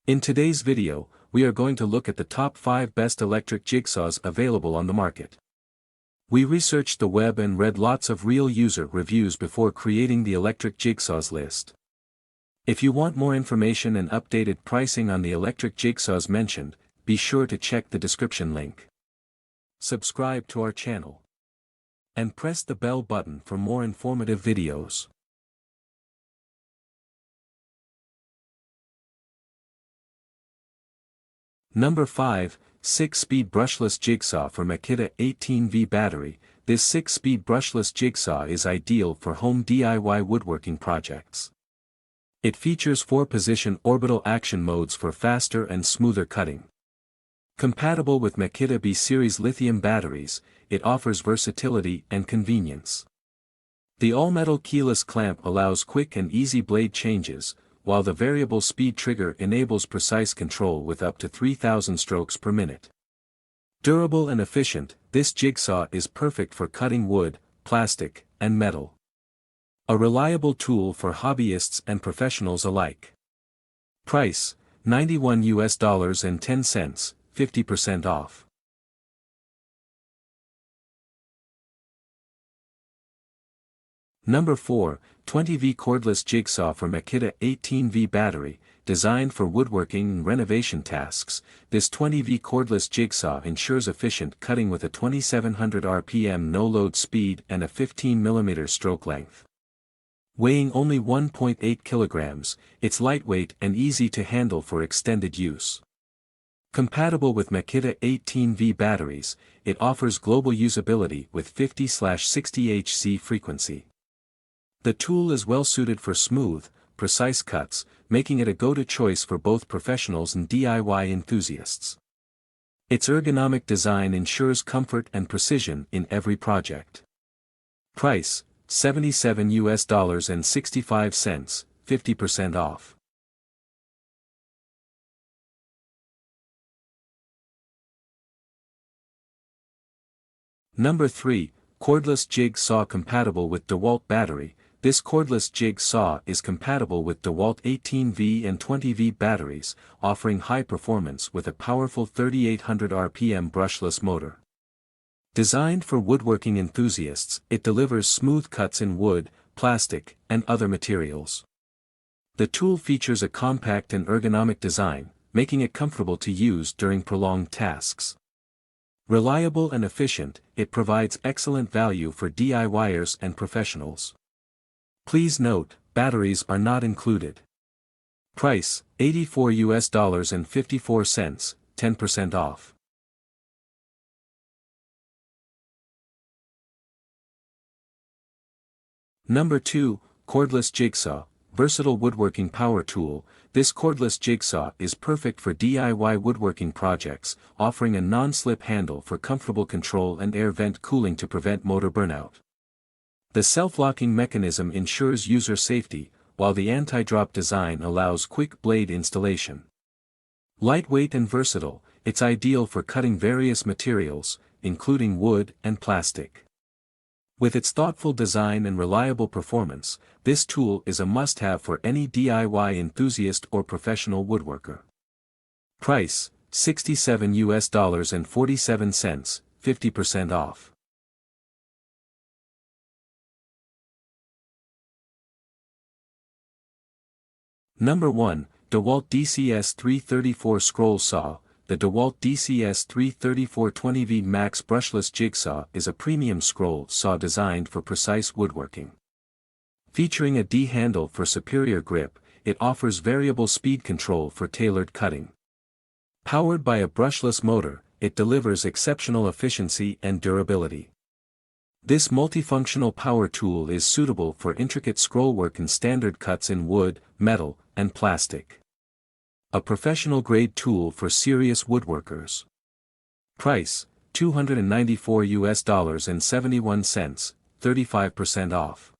In today's video, we are going to look at the top 5 best electric jigsaws available on the market. We researched the web and read lots of real user reviews before creating the electric jigsaws list. If you want more information and updated pricing on the electric jigsaws mentioned, be sure to check the description link. Subscribe to our channel. And press the bell button for more informative videos. Number 5, 6-speed brushless jigsaw for Makita 18V battery. This 6-speed brushless jigsaw is ideal for home DIY woodworking projects. It features 4-position orbital action modes for faster and smoother cutting. Compatible with Makita B-series lithium batteries, it offers versatility and convenience. The all-metal keyless clamp allows quick and easy blade changes, while the variable speed trigger enables precise control with up to 3,000 strokes per minute. Durable and efficient, this jigsaw is perfect for cutting wood, plastic, and metal. A reliable tool for hobbyists and professionals alike. Price, $91.10, 50% off. Number 4, 20V cordless jigsaw for Makita 18V battery, designed for woodworking and renovation tasks. This 20V cordless jigsaw ensures efficient cutting with a 2700 RPM no-load speed and a 15mm stroke length. Weighing only 1.8 kilograms, it's lightweight and easy to handle for extended use. Compatible with Makita 18V batteries, it offers global usability with 50/60 Hz frequency. The tool is well suited for smooth, precise cuts, making it a go-to choice for both professionals and DIY enthusiasts. Its ergonomic design ensures comfort and precision in every project. Price, $77.65, 50% off. Number 3, cordless jigsaw compatible with Dewalt battery. This cordless jigsaw is compatible with Dewalt 18V and 20V batteries, offering high performance with a powerful 3800 RPM brushless motor. Designed for woodworking enthusiasts, it delivers smooth cuts in wood, plastic, and other materials. The tool features a compact and ergonomic design, making it comfortable to use during prolonged tasks. Reliable and efficient, it provides excellent value for DIYers and professionals. Please note, batteries are not included. Price, $84.54, 10% off. Number 2, cordless jigsaw, versatile woodworking power tool. This cordless jigsaw is perfect for DIY woodworking projects, offering a non-slip handle for comfortable control and air vent cooling to prevent motor burnout. The self-locking mechanism ensures user safety, while the anti-drop design allows quick blade installation. Lightweight and versatile, it's ideal for cutting various materials, including wood and plastic. With its thoughtful design and reliable performance, this tool is a must-have for any DIY enthusiast or professional woodworker. Price, $67.47, 50% off. Number 1, Dewalt DCS 334 Scroll Saw. The Dewalt DCS 334 20V Max brushless jigsaw is a premium scroll saw designed for precise woodworking. Featuring a D handle for superior grip, it offers variable speed control for tailored cutting. Powered by a brushless motor, it delivers exceptional efficiency and durability. This multifunctional power tool is suitable for intricate scrollwork and standard cuts in wood, metal, and plastic. A professional-grade tool for serious woodworkers. Price, $294.71, 35% off.